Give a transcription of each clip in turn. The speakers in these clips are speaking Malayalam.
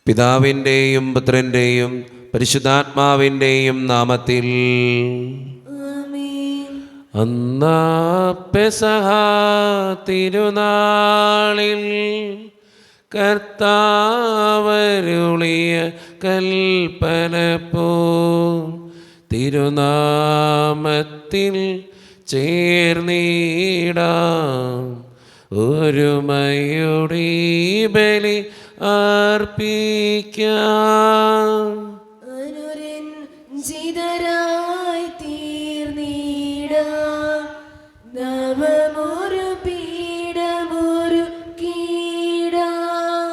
പിതാവിൻ്റെയും പുത്രൻ്റെയും പരിശുദ്ധാത്മാവിൻ്റെയും നാമത്തിൽ. അന്നാ പെസഹ തിരുനാളിൽ കർത്താവരുളിയ കൽപ്പന പോ തിരുനാമത്തിൽ ചേർന്നിടാം ഒരുമയുടെ ബലി അർപ്പിക്കാം. അനുരഞ്ജിതരായി തീർന്നിടാം നവമൊരു പീഠമൊരു കീടാം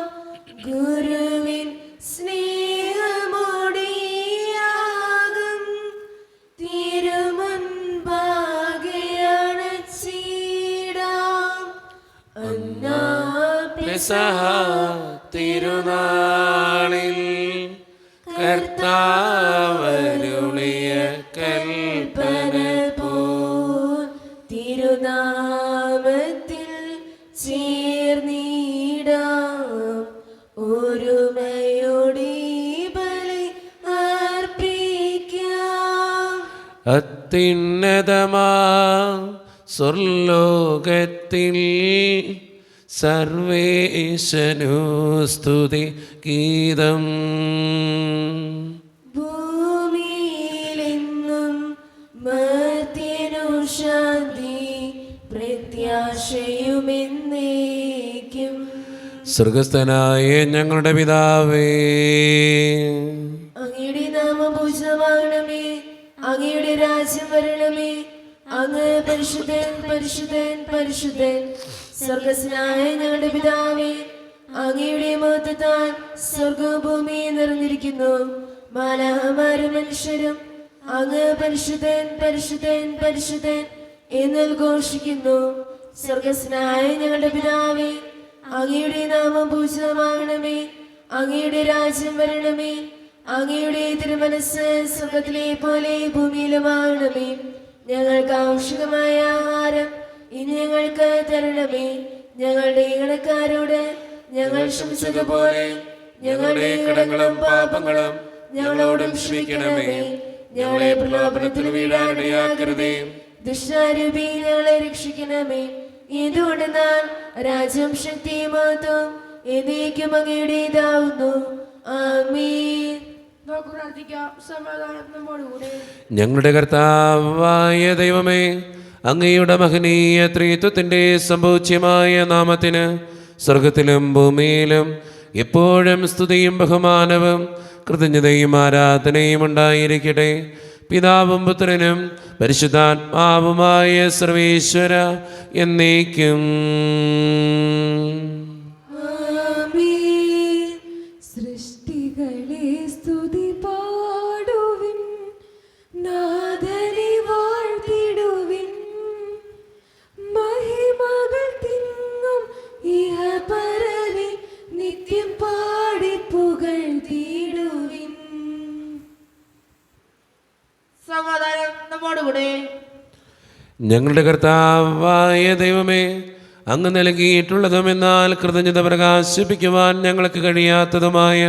ഗുരുവിൻ സ്നേഹമോടിയാകും തിരുമുൻപാകെ അണച്ചിടാം. അന്നാ പെസഹ തിരുനാളിൽ കർത്താവരുളിയ കൽപ്പന പോൽ തിരുനാമത്തിൽ ചേർന്നിടാം ഒരുമയോടെ ബലി അർപ്പിക്കാം. അത്യുന്നതമാ സ്വർലോകത്തിൽ സർവേശനു സ്തുതി ഗീതം. ഭൂമിയിലെങ്ങും മർത്യനു ശാന്തി പ്രത്യാശയുമെന്നേക്കും. സ്വർഗസ്ഥനായ ഞങ്ങളുടെ പിതാവേ, അങ്ങയുടെ നാമം പൂജിതമാകണമേ, അങ്ങയുടെ രാജ്യം വരണമേ, അങ്ങ് പരിശുദ്ധൻ പരിശുദ്ധൻ പരിശുദ്ധൻ. സ്വർഗസ്നായ ഞങ്ങളുടെ പിതാവേ, അങ്ങയുടെ മഹത്വത്താൽ സ്വർഗവും ഭൂമിയും നിറഞ്ഞിരിക്കുന്നു. മാലാഹമാരും മനുഷ്യരും അങ്ങ് പരിശുദ്ധൻ പരിശുദ്ധൻ പരിശുദ്ധൻ എന്ന് ഘോഷിക്കുന്നു. സ്വർഗസ്നായ ഞങ്ങളുടെ പിതാവേ, അങ്ങയുടെ നാമം പൂജിതമാകണമേ, അങ്ങയുടെ രാജ്യം വരണമേ, അങ്ങയുടെ തിരുമനസ്സ് സ്വർഗത്തിലെ പോലെ ഭൂമിയിലുമാകണമേ. ഞങ്ങൾക്ക് ആവശ്യമായ ആഹാരം ഇനി ഞങ്ങൾക്ക് തരണമേ. ഞങ്ങളുടെ കടക്കാരോട് ഞങ്ങൾ ക്ഷമിച്ചതുപോലെ ഞങ്ങളുടെ കടങ്ങളും പാപങ്ങളും ഞങ്ങളോടും ക്ഷമിക്കണമേ. ഞങ്ങളെ പ്രലോഭനത്തിൽ വീഴാനിടയാക്കരുതേ, ദുഷ്ടാരൂപി ഞങ്ങളെ രക്ഷിക്കണമേ. എന്തുകൊണ്ടെന്നാൽ രാജ്യം ശക്തിയും മഹത്വവും എന്നേക്കും അങ്ങയുടേതാവുന്നു. ആമേൻ. ഞങ്ങളുടെ കർത്താവായ ദൈവമേ, അങ്ങയുടെ മഹനീയ ത്രിത്വത്തിൻ്റെ സമ്പൂജ്യമായ നാമത്തിന് സ്വർഗത്തിലും ഭൂമിയിലും എപ്പോഴും സ്തുതിയും ബഹുമാനവും കൃതജ്ഞതയും ആരാധനയും ഉണ്ടായിരിക്കട്ടെ. പിതാവും പുത്രനും പരിശുദ്ധാത്മാവുമായ സർവേശ്വര എന്നേക്കും. സൃഷ്ടികളെ സ്തുതി പാടുവിൻ, നാഥനെ വാഴ്ത്തിടുവിൻ. മഹിമകൾ തിങ്ങും ഇഹപരനെ നിത്യം പാടി പുകഴ്ത്തിടുവിൻ. സമാധാനം നമ്മോടുകൂടെ. ഞങ്ങളുടെ കർത്താവായ ദൈവമേ, അങ്ങ് നൽകിയിട്ടുള്ളതും എന്നാൽ കൃതജ്ഞത പ്രകാശിപ്പിക്കുവാൻ ഞങ്ങൾക്ക് കഴിയാത്തതുമായ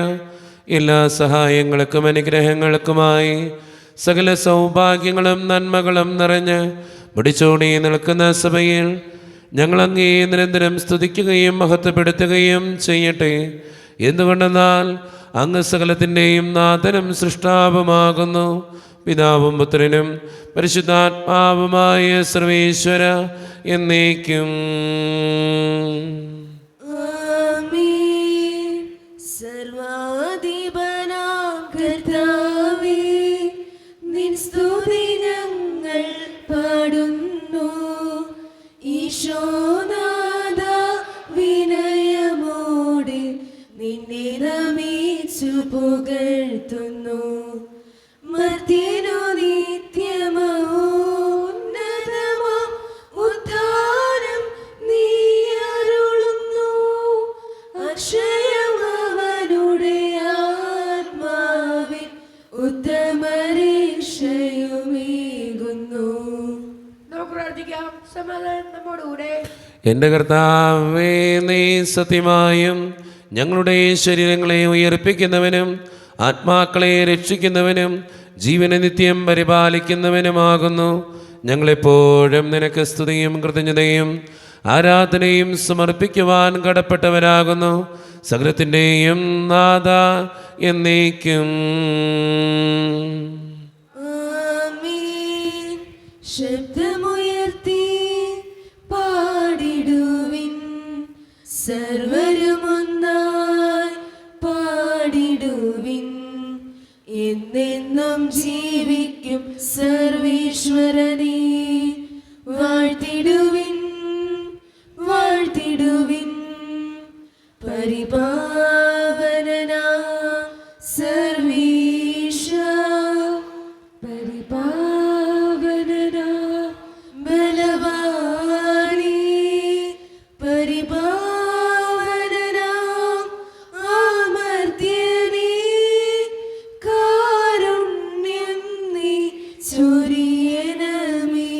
എല്ലാ സഹായങ്ങൾക്കും അനുഗ്രഹങ്ങൾക്കുമായി സകല സൗഭാഗ്യങ്ങളും നന്മകളും നിറഞ്ഞ് മുടിച്ചോടി നിൽക്കുന്ന സഭയിൽ ഞങ്ങൾ അങ്ങേ നിരന്തരം സ്തുതിക്കുകയും മഹത്വപ്പെടുത്തുകയും ചെയ്യട്ടെ. എന്തുകൊണ്ടെന്നാൽ അങ്ങ് സകലത്തിൻ്റെയും നാഥനും സൃഷ്ടാവുമാകുന്നു. പിതാവും പുത്രനും പരിശുദ്ധാത്മാവുമായ സർവേശ്വര എന്നേക്കും. ആമേൻ. സർവാധിപനാം കർത്താവേ, നിൻ സ്തുതി ഞങ്ങൾ പാടുന്നു. ഈശോനാഥ വിനയമോടെ നിന്നെ നമിച്ചു പുകഴ്ത്തുന്നു. മർത്യനു നിത്യമോന്നതമോ ഉദ്ധാരം നീ അരുളുന്നു. അക്ഷയമവനുടെ ആത്മാവിൽ ഉത്തമരക്ഷയുമേകുന്നു. നമുക്ക് പ്രാർത്ഥിക്കാം. സമാധാനം നമ്മോടുകൂടെ. എൻ്റെ കർത്താവേ, നീ സത്യമായും ഞങ്ങളുടെ ശരീരങ്ങളെ ഉയർപ്പിക്കുന്നവനും ആത്മാക്കളെ രക്ഷിക്കുന്നവനും ജീവനെ നിത്യം പരിപാലിക്കുന്നവനുമാകുന്നു. ഞങ്ങളെപ്പോഴും നിനക്ക് സ്തുതിയും കൃതജ്ഞതയും ആരാധനയും സമർപ്പിക്കുവാൻ കടപ്പെട്ടവരാകുന്നു. സകലത്തിൻ്റെയും നാഥ എന്നേക്കും. ആമേൻ. ശബ്ദമുയർത്തി പാടിടുവിൻ, സർവരുമൊന്നായി പാടിടുവിൻ. എന്നെന്നും ജീവിക്കും സർവീശ്വരനെ വാഴ്ത്തിടുവിൻ, വാഴ്ത്തിടുവിൻ. പരിപാവനനാ സർവീശ, പരിപാവനനാ ബലവാനേ, പരിപാവനനാ അമർത്യനേ, കാരുണ്യം നീ ചൊരിയണമേ.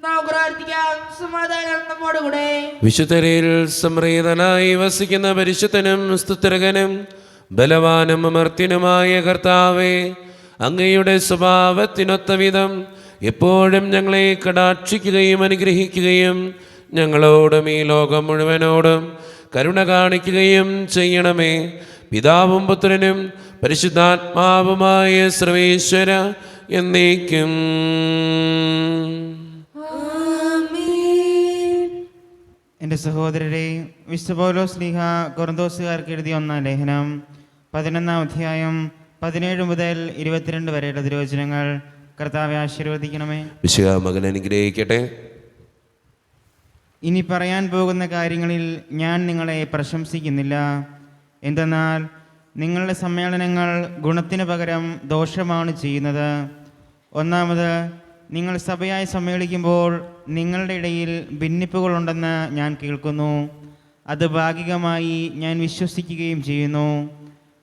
നമുക്ക് പ്രാർത്ഥിക്കാം. സമാധാനം നമ്മോടുകൂടെ. വിശുദ്ധരിൽ സംപ്രീതനായി വസിക്കുന്ന പരിശുദ്ധനും സ്തുത്യർഹനും ബലവാനും അമർത്യനുമായ കർത്താവേ, അങ്ങയുടെ സ്വഭാവത്തിനൊത്ത വിധം എപ്പോഴും ഞങ്ങളെ കടാക്ഷിക്കുകയും അനുഗ്രഹിക്കുകയും ഞങ്ങളോടും ഈ ലോകം മുഴുവനോടും കരുണ കാണിക്കുകയും ചെയ്യണമേ. പിതാവും പുത്രനും പരിശുദ്ധാത്മാവുമായ സർവേശ്വര എന്നേക്കും. എൻ്റെ സഹോദരരെ, വിശുദ്ധ പൗലോസ് ശ്ലീഹ കൊറിന്തോസുകാർക്ക് എഴുതിയ 1-ാം ലേഖനം 11-ാം അധ്യായം 17 മുതൽ 22 വരെയുള്ള തിരുവചനങ്ങൾ കർത്താവെ ആശീർവദിക്കണമേ. വിശുദ്ധ മകൻ അനുഗ്രഹിക്കട്ടെ. ഇനി പറയാൻ പോകുന്ന കാര്യങ്ങളിൽ ഞാൻ നിങ്ങളെ പ്രശംസിക്കുന്നില്ല. എന്തെന്നാൽ നിങ്ങളുടെ സമ്മേളനങ്ങൾ ഗുണത്തിന് പകരം ദോഷമാണ് ചെയ്യുന്നത്. ഒന്നാമത്, നിങ്ങൾ സഭയായി സമ്മേളിക്കുമ്പോൾ നിങ്ങളുടെ ഇടയിൽ ഭിന്നിപ്പുകളുണ്ടെന്ന് ഞാൻ കേൾക്കുന്നു. അത് ഭാഗികമായി ഞാൻ വിശ്വസിക്കുകയും ചെയ്യുന്നു.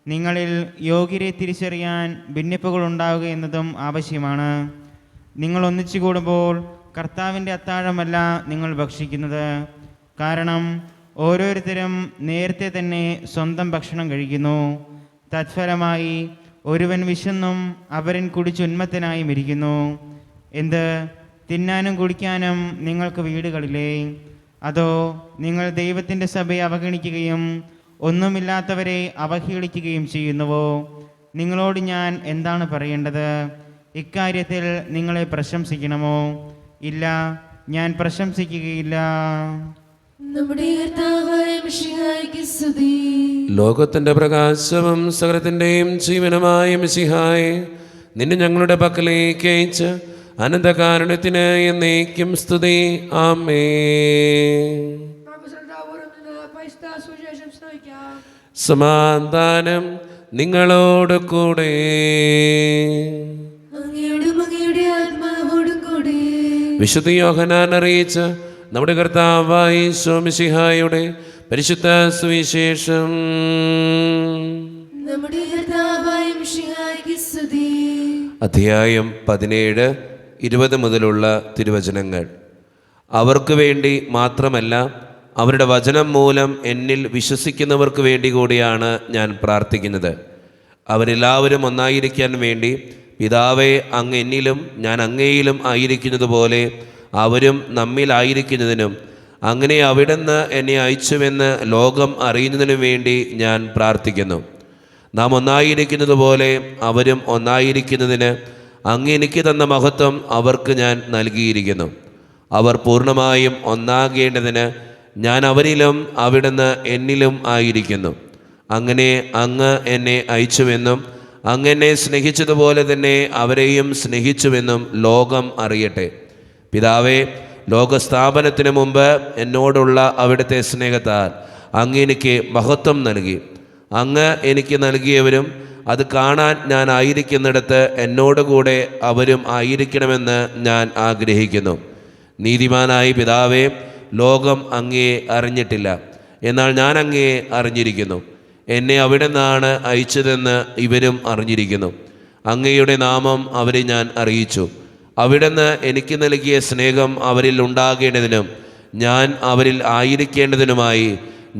നിങ്ങളിൽ യോഗ്യരെ തിരിച്ചറിയാൻ ഭിന്നിപ്പുകൾ ഉണ്ടാവുക എന്നതും ആവശ്യമാണ്. നിങ്ങൾ ഒന്നിച്ചു കൂടുമ്പോൾ കർത്താവിൻ്റെ അത്താഴമല്ല നിങ്ങൾ ഭക്ഷിക്കുന്നത്. കാരണം ഓരോരുത്തരും നേരത്തെ തന്നെ സ്വന്തം ഭക്ഷണം കഴിക്കുന്നു. തത്ഫലമായി ഒരുവൻ വിശന്നും അപരൻ കുടിച്ചുന്മത്തനായും ഇരിക്കുന്നു. എന്ത്, തിന്നാനും കുടിക്കാനും നിങ്ങൾക്ക് വീടുകളില്ലേ? അതോ നിങ്ങൾ ദൈവത്തിൻ്റെ സഭയെ അവഗണിക്കുകയും ഒന്നുമില്ലാത്തവരെ അവഹേളിക്കുകയും ചെയ്യുന്നുവോ? നിങ്ങളോട് ഞാൻ എന്താണ് പറയേണ്ടത്? ഇക്കാര്യത്തിൽ നിങ്ങളെ പ്രശംസിക്കണമോ? ഇല്ല, ഞാൻ പ്രശംസിക്കുകയില്ല. നമ്മുടെ കർത്താവായ മിശിഹായ്ക്ക് സ്തുതി. ലോകത്തിന്റെ പ്രകാശവും സകലത്തിന്റെയും ജീവനുമായ മിശിഹായെ, നിന്നെ ഞങ്ങളുടെ പക്കലേക്ക് അയച്ച് അനന്തകാരുണ്യത്തിന് എന്നേക്കും സ്തുതി. ആമേൻ. സമാധാനം നിങ്ങളോട് കൂടെ. അങ്ങയുടെ ആത്മാവോടും കൂടെ. വിശുദ്ധ യോഹന്നാൻ അറിയിച്ച നമ്മുടെ കർത്താവായ ഈശോ മിശിഹായുടെ പരിശുദ്ധ സുവിശേഷം. നമ്മുടെ കർത്താവായ മിശിഹായ്ക്ക് സ്തുതി. അധ്യായം 17, 20 മുതലുള്ള തിരുവചനങ്ങൾ. അവർക്ക് വേണ്ടി മാത്രമല്ല, അവരുടെ വചനം മൂലം എന്നിൽ വിശ്വസിക്കുന്നവർക്ക് വേണ്ടി കൂടിയാണ് ഞാൻ പ്രാർത്ഥിക്കുന്നത്. അവരെല്ലാവരും ഒന്നായിരിക്കാൻ വേണ്ടി, പിതാവേ, അങ്ങ് എന്നിലും ഞാൻ അങ്ങയിലും ആയിരിക്കുന്നത് പോലെ അവരും നമ്മിലായിരിക്കുന്നതിനും, അങ്ങനെ അവിടുന്ന് എന്നെ അയച്ചുവെന്ന് ലോകം അറിയുന്നതിനു വേണ്ടി ഞാൻ പ്രാർത്ഥിക്കുന്നു. നാം ഒന്നായിരിക്കുന്നത് പോലെ അവരും ഒന്നായിരിക്കുന്നതിന് അങ്ങ് എനിക്ക് തന്ന മഹത്വം അവർക്ക് ഞാൻ നൽകിയിരിക്കുന്നു. അവർ പൂർണ്ണമായും ഒന്നാകേണ്ടതിന് ഞാൻ അവരിലും അവിടുന്ന് എന്നിലും ആയിരിക്കുന്നു. അങ്ങനെ അങ്ങ് എന്നെ അയച്ചുവെന്നും അങ്ങ് എന്നെ സ്നേഹിച്ചതുപോലെ തന്നെ അവരെയും സ്നേഹിച്ചുവെന്നും ലോകം അറിയട്ടെ. പിതാവേ, ലോകസ്ഥാപനത്തിന് മുമ്പ് എന്നോടുള്ള അവിടുത്തെ സ്നേഹത്താൽ അങ്ങ് എനിക്ക് മഹത്വം നൽകി. അങ്ങ് എനിക്ക് നൽകിയവരും അത് കാണാൻ ഞാൻ ആയിരിക്കുന്നിടത്ത് എന്നോടുകൂടെ അവരും ആയിരിക്കണമെന്ന് ഞാൻ ആഗ്രഹിക്കുന്നു. നീതിമാനായ പിതാവേ, ലോകം അങ്ങയെ അറിഞ്ഞിട്ടില്ല, എന്നാൽ ഞാൻ അങ്ങയെ അറിഞ്ഞിരിക്കുന്നു. എന്നെ അവിടെ നിന്നാണ് അയച്ചതെന്ന് ഇവരും അറിഞ്ഞിരിക്കുന്നു. അങ്ങയുടെ നാമം അവരെ ഞാൻ അറിയിച്ചു. അവിടുന്ന് എനിക്ക് നൽകിയ സ്നേഹം അവരിൽ ഉണ്ടാകേണ്ടതിനും ഞാൻ അവരിൽ ആയിരിക്കേണ്ടതിനുമായി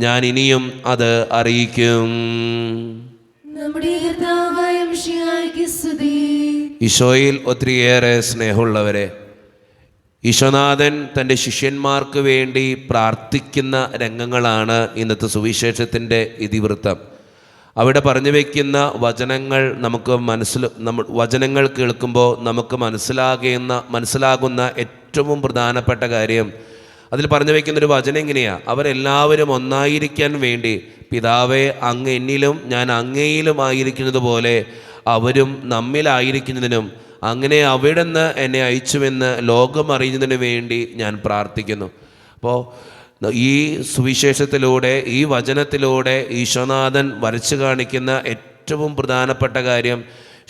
ഞാൻ ഇനിയും അത് അറിയിക്കും. നമ്മുടെ കർത്താവായ മിശിഹായ്ക്ക് സ്തുതി. ഈശോയിൽ ഒത്തിരിയേറെ സ്നേഹമുള്ളവരെ, ഈശോനാഥൻ തൻ്റെ ശിഷ്യന്മാർക്ക് വേണ്ടി പ്രാർത്ഥിക്കുന്ന രംഗങ്ങളാണ് ഇന്നത്തെ സുവിശേഷത്തിൻ്റെ ഇതിവൃത്തം. അവിടെ പറഞ്ഞു വയ്ക്കുന്ന വചനങ്ങൾ നമുക്ക് വചനങ്ങൾ കേൾക്കുമ്പോൾ നമുക്ക് മനസ്സിലാകുന്ന ഏറ്റവും പ്രധാനപ്പെട്ട കാര്യം, അതിൽ പറഞ്ഞു വയ്ക്കുന്നൊരു വചനം എങ്ങനെയാണ്? അവരെല്ലാവരും ഒന്നായിരിക്കാൻ വേണ്ടി, പിതാവേ അങ്ങ് എന്നിലും ഞാൻ അങ്ങയിലും ആയിരിക്കുന്നത് പോലെ അവരും നമ്മിലായിരിക്കുന്നതിനും അങ്ങനെ അവിടുന്ന് എന്നെ അയച്ചുവെന്ന് ലോകം അറിയുന്നതിന് വേണ്ടി ഞാൻ പ്രാർത്ഥിക്കുന്നു. അപ്പോൾ ഈ സുവിശേഷത്തിലൂടെ, ഈ വചനത്തിലൂടെ ഈശോനാഥൻ വരച്ചു കാണിക്കുന്ന ഏറ്റവും പ്രധാനപ്പെട്ട കാര്യം,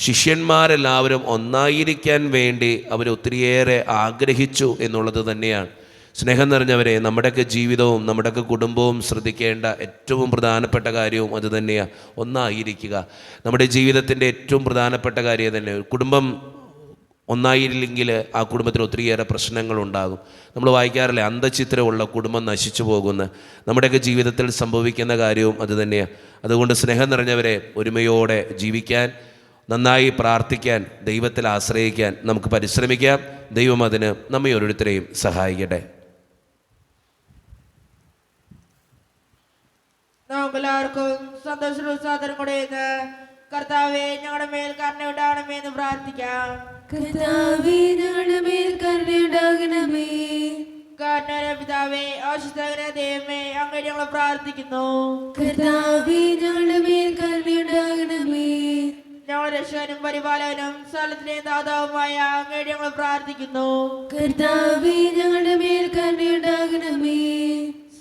ശിഷ്യന്മാരെല്ലാവരും ഒന്നായിരിക്കാൻ വേണ്ടി അവർ ഒത്തിരിയേറെ ആഗ്രഹിച്ചു എന്നുള്ളത് തന്നെയാണ്. സ്നേഹം നിറഞ്ഞവരെ, നമ്മുടെയൊക്കെ ജീവിതവും നമ്മുടെയൊക്കെ കുടുംബവും ശ്രദ്ധിക്കേണ്ട ഏറ്റവും പ്രധാനപ്പെട്ട കാര്യവും അത് തന്നെയാണ്, ഒന്നായിരിക്കുക. നമ്മുടെ ജീവിതത്തിൻ്റെ ഏറ്റവും പ്രധാനപ്പെട്ട കാര്യം തന്നെ. കുടുംബം ഒന്നായില്ലെങ്കിൽ ആ കുടുംബത്തിൽ ഒത്തിരിയേറെ പ്രശ്നങ്ങളുണ്ടാകും. നമ്മൾ വായിക്കാറില്ലേ, അന്തഃഛിദ്രമുള്ള കുടുംബം നശിച്ചു പോകുന്ന. നമ്മുടെയൊക്കെ ജീവിതത്തിൽ സംഭവിക്കുന്ന കാര്യവും അത് തന്നെയാണ്. അതുകൊണ്ട് സ്നേഹം നിറഞ്ഞവരെ, ഒരുമയോടെ ജീവിക്കാൻ, നന്നായി പ്രാർത്ഥിക്കാൻ, ദൈവത്തിൽ ആശ്രയിക്കാൻ നമുക്ക് പരിശ്രമിക്കാം. ദൈവം അതിന് നമ്മെ ഓരോരുത്തരെയും സഹായിക്കട്ടെ. നമുക്കെല്ലാവർക്കും സന്തോഷോത്സാഹം കൊടുത്ത് കർത്താവേ ഞങ്ങളുടെ മേൽ കരുണയുണ്ടാകണമേ എന്ന് പ്രാർത്ഥിക്കാം. കർത്താവേ ഞങ്ങളുടെ മേൽ കരുണയുണ്ടാകണമേ. കാരണവരായ പിതാവേ, ആശിസ്തകനായ ദൈവമേ, അങ്ങേ ഞങ്ങൾ പ്രാർത്ഥിക്കുന്നു. കർത്താവേ ഞങ്ങളുടെ മേൽ കരുണയുണ്ടാകണമേ. ഞങ്ങളുടെ രക്ഷകനും പരിപാലകനും സ്ഥലത്തിലെയും ദാതാവുമായ അങ്ങേ ഞങ്ങൾ പ്രാർത്ഥിക്കുന്നു. കർത്താവേ ഞങ്ങളുടെ മേൽ കരുണയുണ്ടാകണമേ.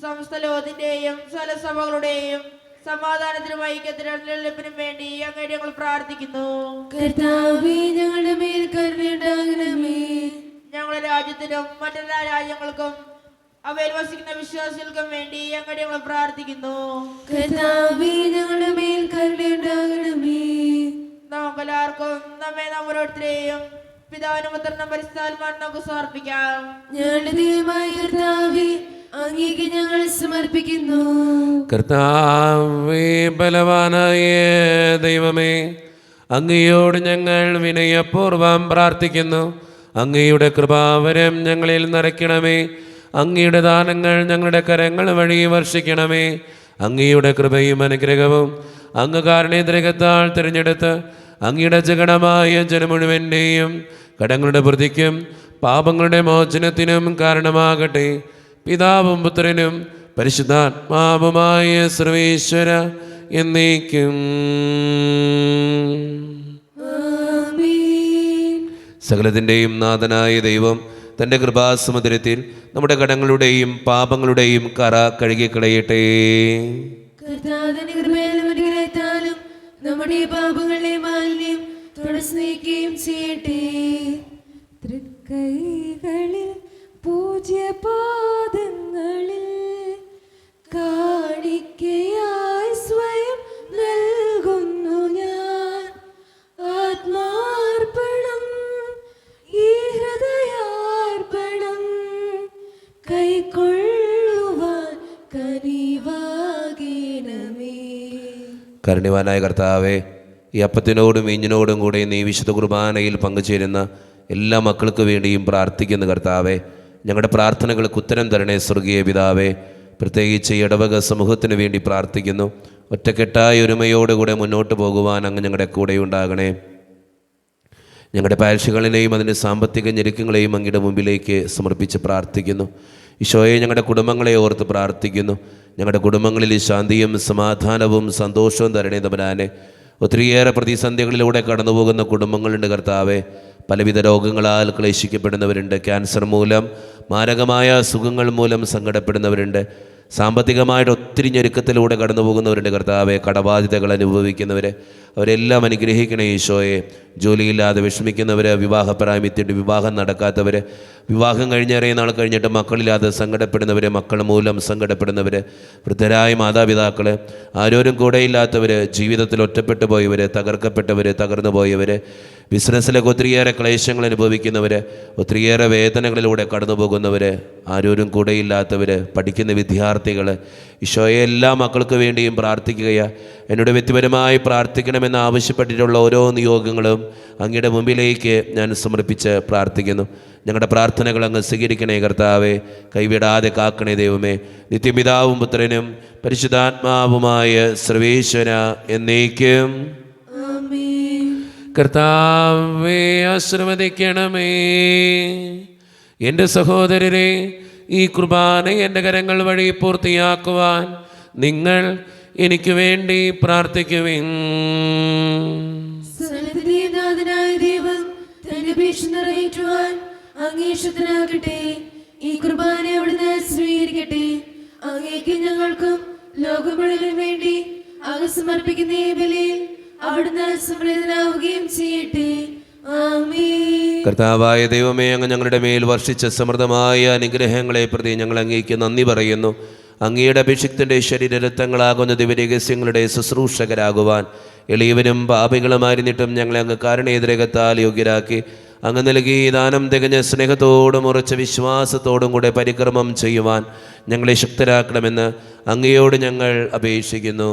സമസ്ത ലോകത്തിന്റെയും സകലസഭകളുടെയും സമാധാനത്തിനും ഐക്യത്തിനും നിലനിൽപ്പിനും വേണ്ടി അങ്ങേ ഞങ്ങൾ പ്രാർത്ഥിക്കുന്നു. കർത്താവേ ഞങ്ങളുടെ മേൽ കരുണയുണ്ടാകണമേ. ഞങ്ങളുടെ രാജ്യത്തിനും മറ്റെല്ലാ രാജ്യങ്ങൾക്കും അവയിൽ വസിക്കുന്ന വിശ്വാസികൾക്കും വേണ്ടി അങ്ങേ ഞങ്ങൾ പ്രാർത്ഥിക്കുന്നു. കർത്താവേ ഞങ്ങളുടെ മേൽ കരുണയുണ്ടാകണമേ. നമുക്കെല്ലാവർക്കും നമ്മെ ഓരോരുത്തരെയും പിതാവിനും പുത്രനും പരിശുദ്ധാത്മാവിനും നമുക്ക് സമർപ്പിക്കാം. ഞങ്ങളുടെ ദൈവമായ കർത്താവേ, അങ്ങേക്ക് ഞങ്ങൾ സമർപ്പിക്കുന്നു. കർത്താവേ, ബലവാനായ ദൈവമേ, അങ്ങയോട് ഞങ്ങൾ വിനയപൂർവ്വം പ്രാർത്ഥിക്കുന്നു. അങ്ങയുടെ കൃപാവരം ഞങ്ങളിൽ നിറയ്ക്കണമേ. അങ്ങയുടെ ദാനങ്ങൾ ഞങ്ങളുടെ കരങ്ങൾ വഴി വർഷിക്കണമേ. അങ്ങയുടെ കൃപയും അനുഗ്രഹവും അങ്ങ് കാരുണ്യദ്രകത്താൽ തിരഞ്ഞെടുത്ത് അങ്ങയുടെ ജഗണമായ ജനം മുഴുവൻ്റെയും കടങ്ങളുടെ പ്രതിക്കും പാപങ്ങളുടെ മോചനത്തിനും കാരണമാകട്ടെ. പിതാവും പുത്രനും പരിശുദ്ധാത്മാവുമായ സർവേശ്വര എന്നേക്കും. സകലത്തിൻ്റെയും നാഥനായ ദൈവം തൻ്റെ കൃപാസമുദ്രത്തിൽ നമ്മുടെ കടങ്ങളുടെയും പാപങ്ങളുടെയും കറ കഴുകിക്കളയട്ടെ. കർത്താവിന്റെ കൃപയാലും അനുഗ്രഹത്താലും നമ്മുടെ പാപങ്ങളുടെ മാലിന്യം തുടച്ചു നീക്കുകയും ചെയ്യട്ടെ. തൃക്കൈകളിൽ പൂജ്യപാദങ്ങളിൽ കാണിക്കയായി സ്വയം നൽകുന്നു ഞാൻ. ആത്മാർപ്പണം, ഈ ഹൃദയാർപ്പണം കൈക്കൊള്ളുവാൻ കനിവാകണമേ. കരുണ്യവാനായ കർത്താവേ, ഈ അപ്പത്തിനോടും വീഞ്ഞിനോടും കൂടെ നീ വിശുദ്ധ കുർബാനയിൽ പങ്കുചേരുന്ന എല്ലാ മക്കൾക്ക് വേണ്ടിയും പ്രാർത്ഥിക്കുന്ന കർത്താവേ, ഞങ്ങളുടെ പ്രാർത്ഥനകൾക്ക് ഉത്തരം തരണേ സ്വർഗീയ പിതാവേ. പ്രത്യേകിച്ച് ഇടവക സമൂഹത്തിന് വേണ്ടി പ്രാർത്ഥിക്കുന്നു. ഒറ്റക്കെട്ടായ ഒരുമയോടുകൂടെ മുന്നോട്ട് പോകുവാൻ അങ്ങ് ഞങ്ങളുടെ കൂടെ ഉണ്ടാകണേ. ഞങ്ങളുടെ പാഴ്ചകളിലെയും അതിൻ്റെ സാമ്പത്തിക ഞെരുക്കങ്ങളെയും അങ്ങയുടെ മുമ്പിലേക്ക് സമർപ്പിച്ച് പ്രാർത്ഥിക്കുന്നു. ഈശോയെ, ഞങ്ങളുടെ കുടുംബങ്ങളെ ഓർത്ത് പ്രാർത്ഥിക്കുന്നു. ഞങ്ങളുടെ കുടുംബങ്ങളിൽ ശാന്തിയും സമാധാനവും സന്തോഷവും തരണേ തമ്പുരാനെ. ഒത്തിരിയേറെ പ്രതിസന്ധികളിലൂടെ കടന്നു പോകുന്ന കുടുംബങ്ങളുണ്ട് കർത്താവെ. പലവിധ രോഗങ്ങളാൽ ക്ലേശിക്കപ്പെടുന്നവരുണ്ട്. ക്യാൻസർ മൂലം, മാരകമായ അസുഖങ്ങൾ മൂലം സങ്കടപ്പെടുന്നവരുണ്ട്. സാമ്പത്തികമായിട്ട് ഒത്തിരി ഞെരുക്കത്തിലൂടെ കടന്നു പോകുന്നവരുണ്ട് കർത്താവെ. കടബാധ്യതകൾ അനുഭവിക്കുന്നവർ, അവരെല്ലാം അനുഗ്രഹിക്കണേ ഈശോയെ. ജോലിയില്ലാതെ വിഷമിക്കുന്നവർ, വിവാഹപ്രായമെത്തിയിട്ട് വിവാഹം നടക്കാത്തവർ, വിവാഹം കഴിഞ്ഞേറെ നാൾ കഴിഞ്ഞിട്ട് മക്കളില്ലാതെ സങ്കടപ്പെടുന്നവർ, മക്കൾ മൂലം സങ്കടപ്പെടുന്നവർ, വൃദ്ധരായ മാതാപിതാക്കൾ, ആരോരും കൂടെയില്ലാത്തവർ, ജീവിതത്തിൽ ഒറ്റപ്പെട്ടു പോയവർ, തകർക്കപ്പെട്ടവർ, തകർന്നു പോയവർ, ബിസിനസ്സിലൊക്കെ ഒത്തിരിയേറെ ക്ലേശങ്ങൾ അനുഭവിക്കുന്നവർ, ഒത്തിരിയേറെ വേദനകളിലൂടെ കടന്നു പോകുന്നവർ, ആരോരും കൂടെയില്ലാത്തവർ, പഠിക്കുന്ന വിദ്യാർത്ഥികൾ, ഈശോയെ എല്ലാ മക്കൾക്ക് വേണ്ടിയും പ്രാർത്ഥിക്കുകയാണ്. എന്നോട് വ്യക്തിപരമായി പ്രാർത്ഥിക്കണമെന്ന് ആവശ്യപ്പെട്ടിട്ടുള്ള ഓരോ നിയോഗങ്ങളും അങ്ങയുടെ മുമ്പിലേക്ക് ഞാൻ സമർപ്പിച്ച് പ്രാർത്ഥിക്കുന്നു. ഞങ്ങളുടെ പ്രാർത്ഥനകൾ അങ്ങ് സ്വീകരിക്കണേ കർത്താവേ, കൈവിടാതെ കാക്കണേ ദൈവമേ. നിത്യപിതാവും പുത്രനും പരിശുദ്ധാത്മാവുമായ സർവേശ്വര എന്നേക്കും. കർത്താവേ ആശീർവദിക്കണമേ. എൻ്റെ സഹോദരരെ, ഈ കുർബാന എൻ്റെ കരങ്ങൾ വഴി പൂർത്തിയാക്കുവാൻ നിങ്ങൾ എനിക്ക് വേണ്ടി പ്രാർത്ഥിക്കുവിൻ. ദൈവം തന്റെ അപേക്ഷ നിറവേറ്റുവാൻ അങ്ങേഷത്തിനാകട്ടെ. ഈ കുർബാന അവിടുന്ന് സ്വീകരിക്കട്ടെ. അങ്ങേക്ക് ഞങ്ങൾക്കും ലോകം മുഴുവനും വേണ്ടി അങ്ങ് സമർപ്പിക്കുന്ന ഈ ബലിയിൽ അവിടുന്ന് സമൃദ്ധനാവുകയും ചെയ്യട്ടെ. ആമേൻ. കർത്താവായ ദൈവമേ, അങ്ങ് ഞങ്ങളുടെ മേൽ വർഷിച്ച സമൃദ്ധമായ അനുഗ്രഹങ്ങളെ പ്രതി ഞങ്ങൾ അങ്ങേക്ക് നന്ദി പറയുന്നു. അങ്ങയുടെ അഭിഷിക്തന്റെ ശരീരരക്തങ്ങളാകുന്ന ദിവ്യരഹസ്യങ്ങളുടെ ശുശ്രൂഷകരാകുവാൻ എളിയവനും പാപികളുമായിരുന്നിട്ടും ഞങ്ങളെ അങ്ങ് കാരുണ്യദ്രകത്താൽ യോഗ്യരാക്കി. അങ്ങ് നൽകി ദാനം തികഞ്ഞ സ്നേഹത്തോടും ഉറച്ച വിശ്വാസത്തോടും കൂടെ പരിക്രമം ചെയ്യുവാൻ ഞങ്ങളെ ശക്തരാക്കണമെന്ന് അങ്ങയോട് ഞങ്ങൾ അപേക്ഷിക്കുന്നു.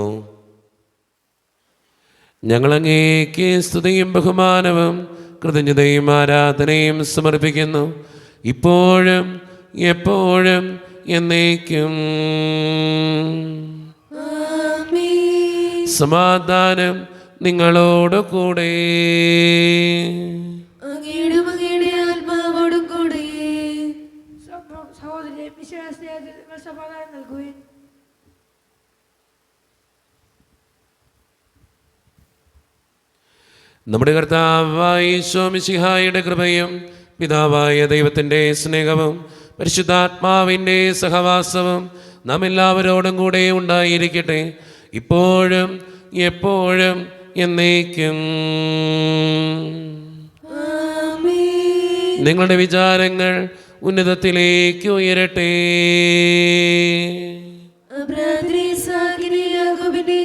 ഞങ്ങളങ്ങേക്ക് സ്തുതിയും ബഹുമാനവും കൃതജ്ഞതയും ആരാധനയും സമർപ്പിക്കുന്നു, ഇപ്പോഴും എപ്പോഴും എന്നേക്കും. സമാധാനം നിങ്ങളോട് കൂടെ. അങ്ങയുടെ ആത്മാവോടും കൂടെ. സഹോദരൻ വിശ്വാസത്തിൽ സമാധാനം നൽകുകയും നമ്മുടെ കർത്താവായ ഈശോ മിശിഹായുടെ കൃപയും പിതാവായ ദൈവത്തിൻ്റെ സ്നേഹവും പരിശുദ്ധാത്മാവിൻ്റെ സഹവാസവും നാം എല്ലാവരോടും കൂടെ ഉണ്ടായിരിക്കട്ടെ, ഇപ്പോഴും എപ്പോഴും എന്നേക്കും. നിങ്ങളുടെ വിചാരങ്ങൾ ഉന്നതത്തിലേക്ക് ഉയരട്ടെ.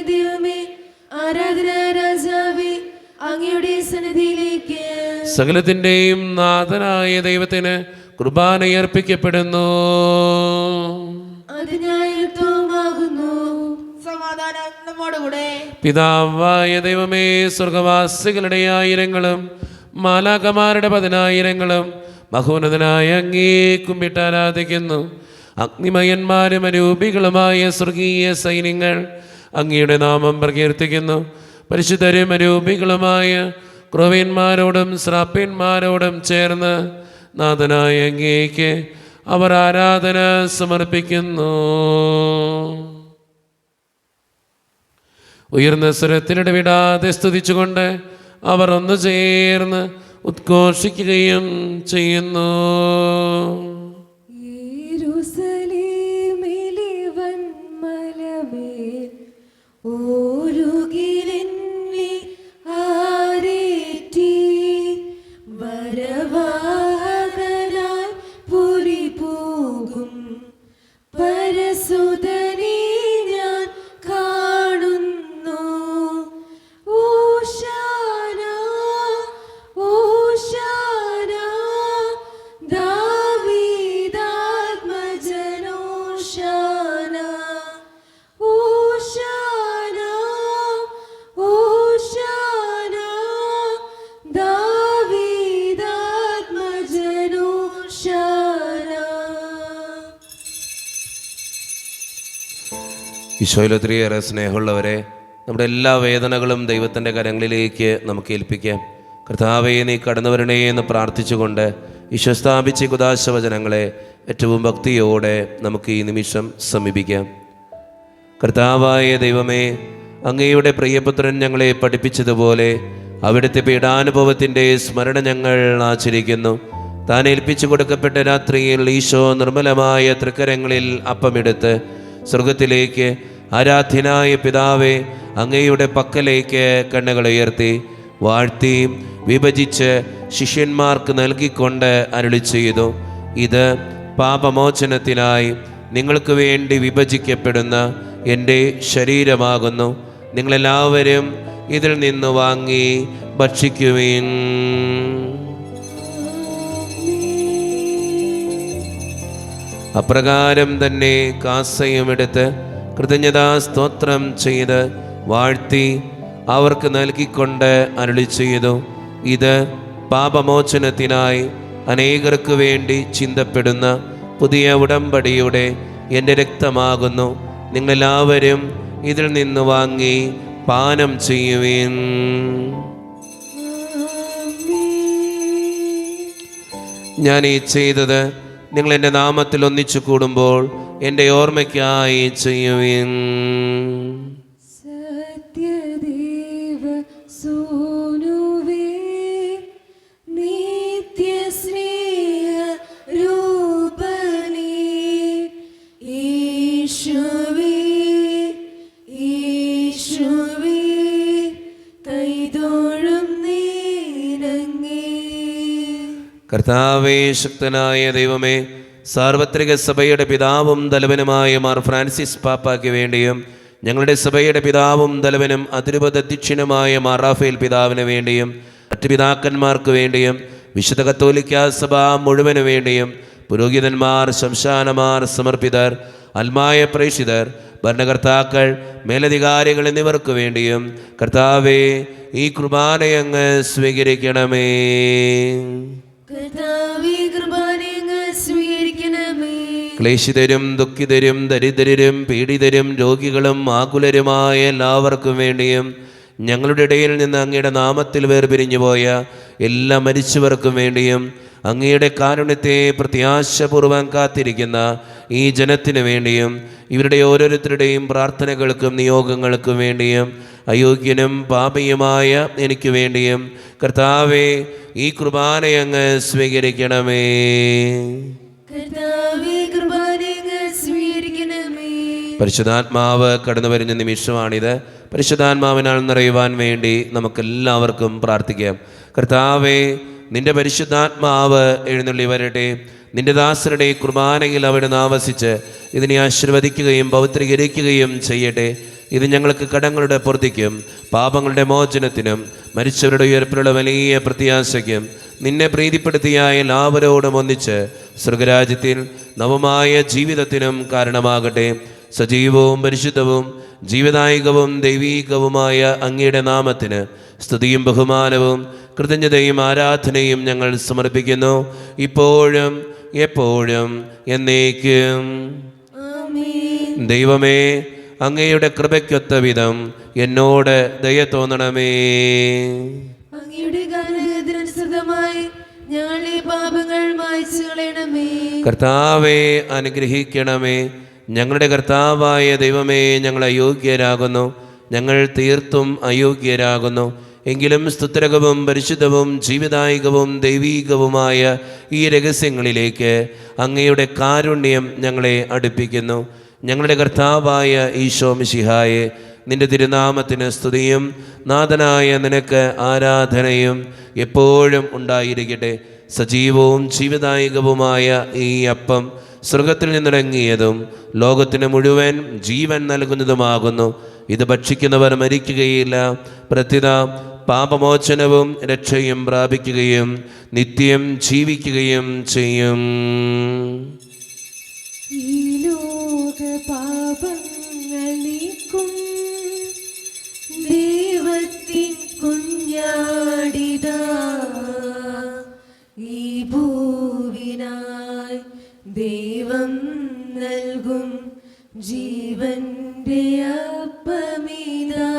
ദൈവമേ, ആരാധന രാജാവേ, അങ്ങയുടെ സന്നിധിയിലേക്ക് സകലത്തിൻ്റെയും നാഥനായ ദൈവത്തിന് കുർബാനയർപ്പിക്കപ്പെടുന്നു. അത് ന്യായയുക്തവുമാകുന്നു. സമാധാനം നമ്മോടുകൂടെ. പിതാവായ ദൈവമേ, സ്വർഗവാസികളുടെ ആയിരങ്ങളും മാലാഖമാരുടെ 10,000ങ്ങളും മഹോന്നതനായ അങ്ങേ കുമ്പിട്ട് ആരാധിക്കുന്നു. അഗ്നിമയന്മാരും അരൂപികളുമായ സ്വർഗീയ സൈന്യങ്ങൾ അങ്ങയുടെ നാമം പ്രകീർത്തിക്കുന്നു. പരിശുദ്ധരും അരൂപികളുമായ ക്രോവ്യന്മാരോടും ശ്രാപ്യന്മാരോടും ചേർന്ന് നാഥനായ അങ്ങേക്ക് അവർ ആരാധന സമർപ്പിക്കുന്നു. ഉയർന്ന സ്വരത്തിലിടവിടാതെ സ്തുതിച്ചുകൊണ്ട് അവർ ഒന്നു ചേർന്ന് ഉദ്ഘോഷിക്കുകയും ചെയ്യുന്നു. യെരൂശലേമിലെ വൻമലമേൽ ഓരുകിലെന്നെ ആരേറ്റി വരവാഹകനായി പുരി പോകും പരസുതനെ ഞാൻ കാണുന്നു. ഓശാന ഓശാന ദാവീദാത്മജനോശാന ഓശാന ഓശാന ദാവീദാത്മജനോശാന. ഈശോയിൽ ഒത്തിരിയേറെ സ്നേഹമുള്ളവരെ, നമ്മുടെ എല്ലാ വേദനകളും ദൈവത്തിൻ്റെ കരങ്ങളിലേക്ക് നമുക്ക് ഏൽപ്പിക്കാം. കർത്താവേ, നീ കടന്നു വരണേ എന്ന് പ്രാർത്ഥിച്ചുകൊണ്ട് ഈശോ സ്ഥാപിച്ച കുദാശവചനങ്ങളെ ഏറ്റവും ഭക്തിയോടെ നമുക്ക് ഈ നിമിഷം സമീപിക്കാം. കർത്താവായ ദൈവമേ, അങ്ങയുടെ പ്രിയപുത്രൻ ഞങ്ങളെ പഠിപ്പിച്ചതുപോലെ അവിടുത്തെ പീഡാനുഭവത്തിൻ്റെ സ്മരണ ഞങ്ങൾ ആചരിക്കുന്നു. താൻ ഏൽപ്പിച്ചു കൊടുക്കപ്പെട്ട രാത്രിയിൽ ഈശോ നിർമ്മലമായ തൃക്കരങ്ങളിൽ അപ്പമെടുത്ത് സ്വർഗത്തിലേക്ക് ആരാധ്യനായ പിതാവേ അങ്ങയുടെ പക്കലേക്ക് കണ്ണുകൾ ഉയർത്തി വാഴ്ത്തി വിഭജിച്ച് ശിഷ്യന്മാർക്ക് നൽകിക്കൊണ്ട് അരുളി ചെയ്തു, ഇത് പാപമോചനത്തിനായി നിങ്ങൾക്ക് വേണ്ടി വിഭജിക്കപ്പെടുന്ന എൻ്റെ ശരീരമാകുന്നു. നിങ്ങളെല്ലാവരും ഇതിൽ നിന്ന് വാങ്ങി ഭക്ഷിക്കുവിൻ. അപ്രകാരം തന്നെ കാസയും എടുത്ത് കൃതജ്ഞതാ സ്തോത്രം ചെയ്ത് വാഴ്ത്തി അവർക്ക് നൽകിക്കൊണ്ട് അരുളി ചെയ്തു, ഇത് പാപമോചനത്തിനായി അനേകർക്ക് വേണ്ടി ചിന്തപ്പെടുന്ന പുതിയ ഉടമ്പടിയുടെ എൻ്റെ രക്തമാകുന്നു. നിങ്ങളെല്ലാവരും ഇതിൽ നിന്ന് വാങ്ങി പാനം ചെയ്യുവിൻ. ഞാൻ ഈ ചെയ്തത് നിങ്ങൾ എൻ്റെ നാമത്തിൽ ഒന്നിച്ചു കൂടുമ്പോൾ എൻ്റെ ഓർമ്മയ്ക്കായി ചെയ്യുവിൻ. സത്യദേവ സോനുവേ നിത്യസ്നേഹ രൂപനേ യേശുവേ യേശുവേ കൈതൊഴും നീരങ്ങേ. കർത്താവേ, ശക്തനായ ദൈവമേ, സാർവത്രിക സഭയുടെ പിതാവും തലവനുമായ മാർ ഫ്രാൻസിസ് പാപ്പായ്ക്ക് വേണ്ടിയും ഞങ്ങളുടെ സഭയുടെ പിതാവും തലവനും അതിരൂപത അധ്യക്ഷനുമായ മാർ റാഫേൽ പിതാവിന് വേണ്ടിയും മറ്റ് പിതാക്കന്മാർക്ക് വേണ്ടിയും വിശുദ്ധ കത്തോലിക്ക സഭ മുഴുവന് വേണ്ടിയും പുരോഹിതന്മാർ, ശംശാനമാർ, സമർപ്പിതർ, അൽമായ പ്രേക്ഷിതർ, ഭരണകർത്താക്കൾ, മേലധികാരികൾ എന്നിവർക്ക് വേണ്ടിയും കർത്താവേ, ഈ കുർബാനയങ്ങ് സ്വീകരിക്കണമേ. കർത്താവേ, കൃപാനയങ്ങ് സ്വീകരിക്കണമേ. ക്ലേശിതരും ദുഃഖിതരും ദരിദ്രരും പീഡിതരും രോഗികളും ആകുലരുമായ എല്ലാവർക്കും വേണ്ടിയും ഞങ്ങളുടെ ഇടയിൽ നിന്ന് അങ്ങയുടെ നാമത്തിൽ വേർപിരിഞ്ഞു പോയ എല്ലാ മരിച്ചവർക്കും വേണ്ടിയും അങ്ങയുടെ കാരുണ്യത്തെ പ്രത്യാശപൂർവ്വം കാത്തിരിക്കുന്ന ഈ ജനത്തിനു വേണ്ടിയും ഇവരുടെ ഓരോരുത്തരുടെയും പ്രാർത്ഥനകൾക്കും നിയോഗങ്ങൾക്കും വേണ്ടിയും അയോഗ്യനും പാപിയുമായ എനിക്ക് വേണ്ടിയും കർത്താവേ, ഈ കുർബാനയങ്ങ് സ്വീകരിക്കണമേ. കർത്താവേ, കൃപാനയങ്ങ് സ്വീകരിക്കണമേ. പരിശുദ്ധാത്മാവ് കടന്നു വരുന്ന നിമിഷമാണിത്. പരിശുദ്ധാത്മാവിനാൽ നിറയുവാൻ വേണ്ടി നമുക്കെല്ലാവർക്കും പ്രാർത്ഥിക്കാം. കർത്താവേ, നിന്റെ പരിശുദ്ധാത്മാവ് എഴുന്നള്ളി വരട്ടെ. നിന്റെ ദാസരുടെ കുർബാനയിൽ അവിടുന്ന് ആവസിച്ച് ഇതിനെ ആശീർവദിക്കുകയും പവിത്രീകരിക്കുകയും ചെയ്യട്ടെ. ഇത് ഞങ്ങൾക്ക് കടങ്ങളുടെ പൂർത്തിക്കും പാപങ്ങളുടെ മോചനത്തിനും മരിച്ചവരുടെ ഉയർപ്പിലുള്ള വലിയ പ്രത്യാശയ്ക്കും നിന്നെ പ്രീതിപ്പെടുത്തിയ എല്ലാവരോടും ഒന്നിച്ച് സ്വർഗരാജ്യത്തിൽ നവമായ ജീവിതത്തിനും കാരണമാകട്ടെ. സജീവവും പരിശുദ്ധവും ജീവദായകവും ദൈവീകവുമായ അങ്ങയുടെ നാമത്തിന് സ്തുതിയും ബഹുമാനവും കൃതജ്ഞതയും ആരാധനയും ഞങ്ങൾ സമർപ്പിക്കുന്നു, ഇപ്പോഴും എപ്പോഴും എന്നേക്കും. ആമേൻ. ദൈവമേ, അങ്ങയുടെ കൃപയ്ക്കൊത്ത വിധം എന്നോട് ദയ തോന്നണമേ. അങ്ങയുടെ കാരുണ്യത്തിനനുസൃതമായി ഞങ്ങളുടെ പാപങ്ങൾ മായ്ച്ചു കളയണമേ. കർത്താവെ അനുഗ്രഹിക്കണമേ. ഞങ്ങളുടെ കർത്താവായ ദൈവമേ, ഞങ്ങൾ അയോഗ്യരാകുന്നു, ഞങ്ങൾ തീർത്തും അയോഗ്യരാകുന്നു. എങ്കിലും സ്തുത്യർഹവും പരിശുദ്ധവും ജീവദായകവും ദൈവീകവുമായ ഈ രഹസ്യങ്ങളിലേക്ക് അങ്ങയുടെ കാരുണ്യം ഞങ്ങളെ അടുപ്പിക്കുന്നു. ഞങ്ങളുടെ കർത്താവായ ഈശോ മിശിഹായെ, നിന്റെ തിരുനാമത്തിന് സ്തുതിയും നാഥനായ നിനക്ക് ആരാധനയും എപ്പോഴും ഉണ്ടായിരിക്കട്ടെ. സജീവവും ജീവദായകവുമായ ഈ അപ്പം സ്വർഗത്തിൽ നിന്നിറങ്ങിയതും ലോകത്തിന് മുഴുവൻ ജീവൻ നൽകുന്നതുമാകുന്നു. ഇത് ഭക്ഷിക്കുന്നവർ മരിക്കുകയില്ല, പ്രത്യുത പാപമോചനവും രക്ഷയും പ്രാപിക്കുകയും നിത്യം ജീവിക്കുകയും ചെയ്യും. ഈ ലോക പാപങ്ങൾ നീക്കും ദൈവത്തിൻ കുഞ്ഞാടിതാ, ഈ ഭൂവിനായി ദൈവം നൽകും ജീവന്റെ അപ്പമിതാ.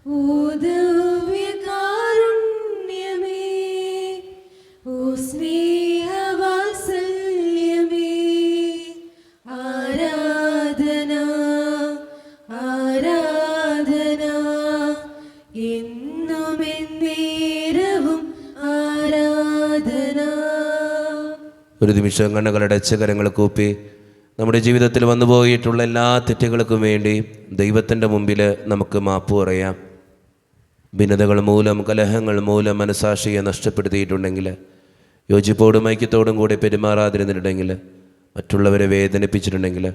ഓ ദിവ്യകാരുണ്യമേ, ഓ സ്നേഹവാത്സല്യമേ, ആരാധന ആരാധന എന്നും എന്നേരവും ആരാധന. ഒരു നിമിഷം കണ്ണുകളടച്ച് കരങ്ങൾ കൂപ്പി നമ്മുടെ ജീവിതത്തിൽ വന്നുപോയിട്ടുള്ള എല്ലാ തെറ്റുകൾക്കും വേണ്ടി ദൈവത്തിൻ്റെ മുമ്പിൽ നമുക്ക് മാപ്പ് പറയാം. ഭിന്നതകൾ മൂലം, കലഹങ്ങൾ മൂലം മനസാക്ഷിയെ നഷ്ടപ്പെടുത്തിയിട്ടുണ്ടെങ്കിൽ, യോജിപ്പോടും ഐക്യത്തോടും കൂടി പെരുമാറാതിരുന്നിട്ടുണ്ടെങ്കിൽ, മറ്റുള്ളവരെ വേദനിപ്പിച്ചിട്ടുണ്ടെങ്കിൽ,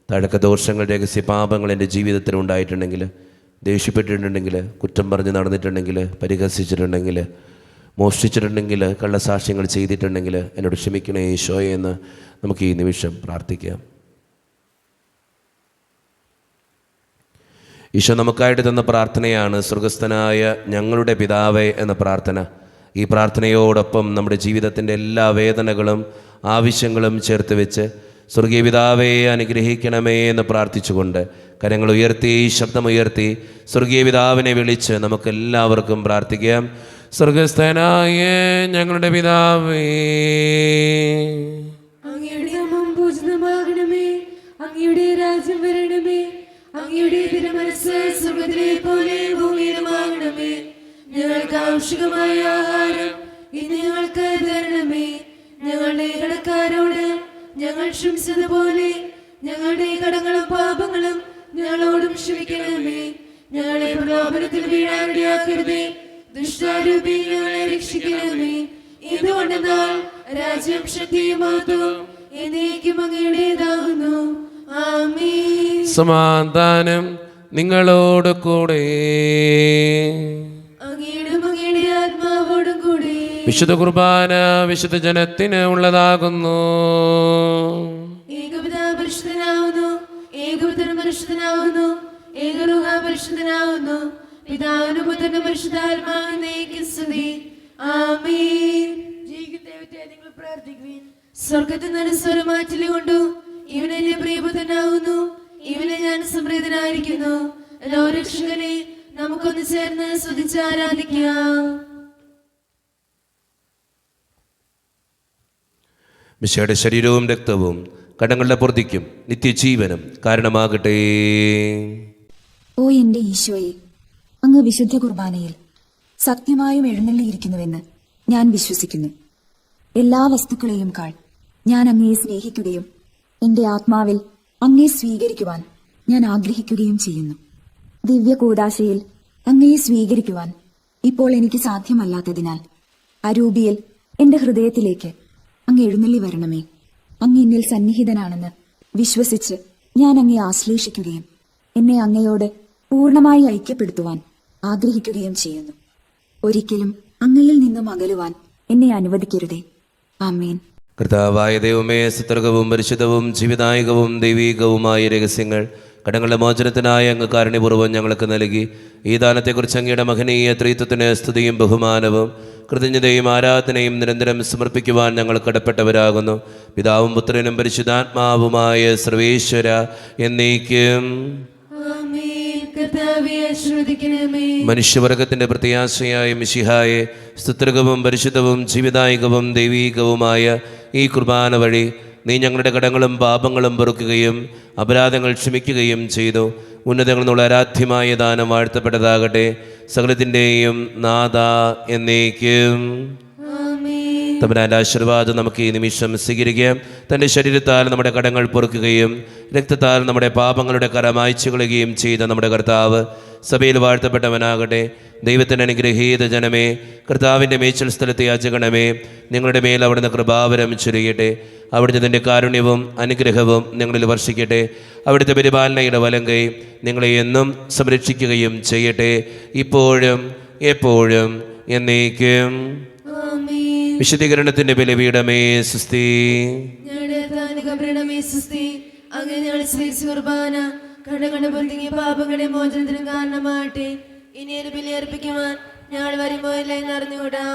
തഴക്കദോഷങ്ങൾ, രഹസ്യ പാപങ്ങൾ എൻ്റെ ജീവിതത്തിൽ ഉണ്ടായിട്ടുണ്ടെങ്കിൽ, ദേഷ്യപ്പെട്ടിട്ടുണ്ടെങ്കിൽ, കുറ്റം പറഞ്ഞ് നടന്നിട്ടുണ്ടെങ്കിൽ, പരിഹസിച്ചിട്ടുണ്ടെങ്കിൽ, മോഷ്ടിച്ചിട്ടുണ്ടെങ്കിൽ, കള്ളസാക്ഷ്യങ്ങൾ ചെയ്തിട്ടുണ്ടെങ്കിൽ എന്നോട് ക്ഷമിക്കണേ ഈശോയെ എന്ന് നമുക്ക് ഈ നിമിഷം പ്രാർത്ഥിക്കാം. ഈശോ നമുക്കായിട്ട് തന്ന പ്രാർത്ഥനയാണ് സ്വർഗസ്ഥനായ ഞങ്ങളുടെ പിതാവേ എന്ന പ്രാർത്ഥന. ഈ പ്രാർത്ഥനയോടൊപ്പം നമ്മുടെ ജീവിതത്തിൻ്റെ എല്ലാ വേദനകളും ആവശ്യങ്ങളും ചേർത്ത് വെച്ച് സ്വർഗീയ പിതാവേ അനുഗ്രഹിക്കണമേ എന്ന് പ്രാർത്ഥിച്ചുകൊണ്ട് കരങ്ങൾ ഉയർത്തി, ശബ്ദമുയർത്തി സ്വർഗീയ പിതാവിനെ വിളിച്ച് നമുക്കെല്ലാവർക്കും പ്രാർത്ഥിക്കാം. സ്വർഗസ്ഥനായ ഞങ്ങളുടെ പിതാവേ, അങ്ങയുടെ നാമം പൂജിതമാകണമേ, അങ്ങയുടെ രാജ്യം വരണമേ, അങ്ങയുടെ തിരുമനസ്സ് സ്വർഗ്ഗത്തിലെ പോലെ ഭൂമിയിലുമാകണമേ. ഞങ്ങൾക്ക് ആവശ്യമായ ആഹാരം ഇന്ന് ഞങ്ങൾക്ക് തരണമേ. ഞങ്ങളുടെ കടക്കാരോട് ഞങ്ങൾ ക്ഷമിച്ചതുപോലെ ഞങ്ങളുടെ കടങ്ങളും പാപങ്ങളും ഞങ്ങളോടും ക്ഷമിക്കണമേ. ഞങ്ങളെ പ്രലോഭനത്തിൽ വീഴാനിടയാക്കരുതേ, ദുഷ്ടാരൂപി ഞങ്ങളെ രക്ഷിക്കണമേ. എന്തുകൊണ്ടെന്നാൽ രാജ്യം, ശക്തിയും മഹത്വവും എന്നേക്കും അങ്ങയുടേതാകുന്നു. ആമേൻ. സമാധാനം നിങ്ങളോട് കൂടെ. അങ്ങയുടെ ആത്മാവോടും കൂടെ. വിശുദ്ധ കുർബാന വിശുദ്ധ ജനത്തിന് ഉള്ളതാകുന്നു. ഏകപിതാവ് പരിശുദ്ധനാവുന്നു, ഏകപുത്രൻ പരിശുദ്ധനാവുന്നു, ഏകരൂഹ പരിശുദ്ധനാവുന്നു. പിതാവിനും പുത്രനും പരിശുദ്ധാത്മാവിനേക്കും സ്തുതി. ആമേൻ. ജീവിക്കുന്ന ദൈവത്തെ നിങ്ങൾ പ്രാർത്ഥിക്കുവിൻ. സ്വർഗ്ഗത്തിൽ നിന്ന് സ്വരം മാറ്റിലുകൊണ്ടു ഇവൻ എന്റെ പ്രിയപുത്രനാവുന്നു, ഇവനെ ഞാൻ സംപ്രീതനായിരിക്കുന്നു. ലോകരക്ഷകനെ നമുക്കൊന്ന് ചേർന്ന് സ്തുതിച്ച് ആരാധിക്കാം. മിശിഹായുടെ ശരീരവും രക്തവും കടങ്ങളുടെ പൊറുതിക്കും നിത്യജീവനും കാരണമാകട്ടെ. ഓ എന്റെ ഈശോയെ, അങ്ങ് വിശുദ്ധ കുർബാനയിൽ സത്യമായും എഴുന്നള്ളിയിരിക്കുന്നുവെന്ന് ഞാൻ വിശ്വസിക്കുന്നു. എല്ലാ വസ്തുക്കളെയും കാൾ ഞാൻ അങ്ങയെ സ്നേഹിക്കുകയും എന്റെ ആത്മാവിൽ അങ്ങയെ സ്വീകരിക്കുവാൻ ഞാൻ ആഗ്രഹിക്കുകയും ചെയ്യുന്നു. ദിവ്യ കൂദാശയിൽ അങ്ങയെ സ്വീകരിക്കുവാൻ ഇപ്പോൾ എനിക്ക് സാധ്യമല്ലാത്തതിനാൽ അരൂപിയിൽ എന്റെ ഹൃദയത്തിലേക്ക് അങ്ങ് എഴുന്നള്ളി വരണമേ. അങ്ങ് എന്നിൽ സന്നിഹിതനാണെന്ന് വിശ്വസിച്ച് ഞാൻ അങ്ങയെ ആശ്ലേഷിക്കുകയും എന്നെ അങ്ങയോട് പൂർണ്ണമായി ഐക്യപ്പെടുത്തുവാൻ ആഗ്രഹിക്കുകയും ചെയ്യുന്നു. ഒരിക്കലും അങ്ങയിൽ നിന്നും അകലുവാൻ എന്നെ അനുവദിക്കരുതേ. ആമേൻ. കർത്താവായ ദൈവമേ, സുതർക്കവും പരിശുദ്ധവും ജീവിതായകവും ദൈവീകവുമായ രഹസ്യങ്ങൾ കടങ്ങളുടെ മോചനത്തിനായ അങ്ങ് കാരുണ്യപൂർവ്വം ഞങ്ങൾക്ക് നൽകി. ഈ ദാനത്തെക്കുറിച്ച് അങ്ങയുടെ മഹനീയ ത്രിത്വത്തിന് സ്തുതിയും ബഹുമാനവും കൃതജ്ഞതയും ആരാധനയും നിരന്തരം സമർപ്പിക്കുവാൻ ഞങ്ങൾ കടപ്പെട്ടവരാകുന്നു. പിതാവും പുത്രനും പരിശുദ്ധാത്മാവുമായ സർവേശ്വര എന്നേക്കും. ആമേൻ. കർത്താവേ ആശീർവദിക്കണമേ. മനുഷ്യവർഗത്തിന്റെ പ്രത്യാശയായ മിശിഹായെ, സ്തുത്യർഹവും പരിശുദ്ധവും ജീവിതായകവും ദൈവീകവുമായ ഈ കുർബാന വഴി നീ ഞങ്ങളുടെ കടങ്ങളും പാപങ്ങളും പൊറുക്കുകയും അപരാധങ്ങൾ ക്ഷമിക്കുകയും ചെയ്തു. ഉന്നതങ്ങളിൽ നിന്നുള്ള ആരാധ്യമായ ദാനം വാഴ്ത്തപ്പെട്ടതാകട്ടെ. സകലത്തിൻ്റെയും നാഥ എന്നേക്കും. ആമേൻ. തമ്പുരാന്റെ ആശീർവാദം നമുക്ക് ഈ നിമിഷം സ്വീകരിക്കാം. തൻ്റെ ശരീരത്താൽ നമ്മുടെ കടങ്ങൾ പൊറുക്കുകയും രക്തത്താൽ നമ്മുടെ പാപങ്ങളുടെ കര മായ്ച്ചു കളയുകയും ചെയ്ത നമ്മുടെ കർത്താവ് സഭയിൽ വാഴ്ത്തപ്പെട്ടവനാകട്ടെ. ദൈവത്തിൻ്റെ അനുഗ്രഹീത ജനമേ, കർത്താവിൻ്റെ മേച്ചൽ സ്ഥലത്തെ യാചകണമേ, നിങ്ങളുടെ മേൽ അവിടുന്ന് കൃപാവരം ചൊരിയട്ടെ. അവിടുത്തെ തൻ്റെ കാരുണ്യവും അനുഗ്രഹവും നിങ്ങളിൽ വർഷിക്കട്ടെ. അവിടുത്തെ പരിപാലനയുടെ വലങ്കൈ നിങ്ങളെ എന്നും സംരക്ഷിക്കുകയും ചെയ്യട്ടെ, ഇപ്പോഴും എപ്പോഴും എന്നേക്കും. ആമേൻ. വിശുദ്ധീകരണത്തിൻ്റെ ബലിപീഠമേ സുസ്തി. ഞങ്ങളുടെ താനുകരണമേ സുസ്തി. അങ്ങനെ ഞങ്ങൾ സ്വീകരിച്ച കുർബാന കടങ്ങളുടെ പൊറുതിയും പാപങ്ങളുടെ മോചനത്തിനും കാരണമാകട്ടെ. ഇനി ഒരു ബലി അർപ്പിക്കുവാൻ ഞങ്ങൾ വരുമ്പോഴല്ലേ എന്നറിഞ്ഞുകൂടാ.